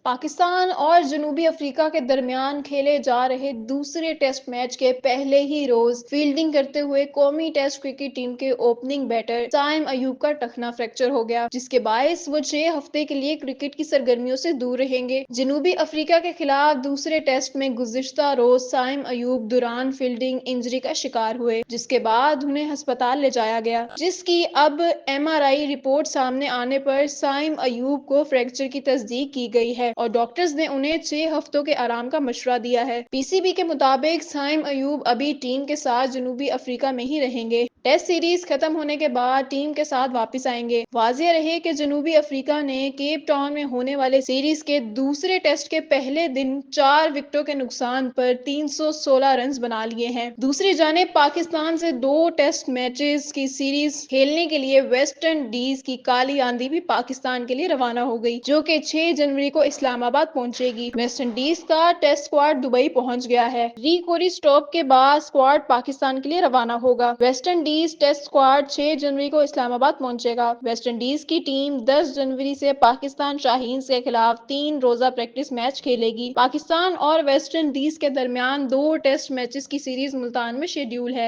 پاکستان اور جنوبی افریقہ کے درمیان کھیلے جا رہے دوسرے ٹیسٹ میچ کے پہلے ہی روز فیلڈنگ کرتے ہوئے قومی ٹیسٹ کرکٹ ٹیم کے اوپننگ بیٹر سائم ایوب کا ٹخنا فریکچر ہو گیا، جس کے باعث وہ 6 ہفتے کے لیے کرکٹ کی سرگرمیوں سے دور رہیں گے۔ جنوبی افریقہ کے خلاف دوسرے ٹیسٹ میں گزشتہ روز سائم ایوب دوران فیلڈنگ انجری کا شکار ہوئے، جس کے بعد انہیں ہسپتال لے جایا گیا، جس کی اب MRI رپورٹ سامنے آنے پر سائم ایوب کو فریکچر کی تصدیق کی گئی ہے اور ڈاکٹرز نے انہیں 6 ہفتوں کے آرام کا مشورہ دیا ہے۔ PCB کے مطابق سائم ایوب ابھی ٹیم کے ساتھ جنوبی افریقہ میں ہی رہیں گے۔ ٹیسٹ سیریز ختم ہونے کے بعد ٹیم کے ساتھ واپس آئیں گے۔ واضح رہے کہ جنوبی افریقہ نے کیپ ٹاؤن میں ہونے والے سیریز کے دوسرے ٹیسٹ کے پہلے دن 4 وکٹوں کے نقصان پر 316 رنز بنا لیے ہیں۔ دوسری جانب پاکستان سے 2 ٹیسٹ میچز کی سیریز کھیلنے کے لیے ویسٹ انڈیز کی کالی آندھی بھی پاکستان کے لیے روانہ ہو گئی، جو کہ 6 جنوری کو اسلام آباد پہنچے گی۔ ویسٹ انڈیز کا ٹیسٹ اسکواڈ دبئی پہنچ گیا ہے۔ کوری اسٹاپ کے بعد اسکواڈ پاکستان کے لیے روانہ ہوگا۔ ویسٹ انڈیز ٹیسٹ اسکواڈ 6 جنوری کو اسلام آباد پہنچے گا۔ ویسٹ انڈیز کی ٹیم 10 جنوری سے پاکستان شاہینز کے خلاف 3 روزہ پریکٹس میچ کھیلے گی۔ پاکستان اور ویسٹ انڈیز کے درمیان 2 ٹیسٹ میچز کی سیریز ملتان میں شیڈول ہے۔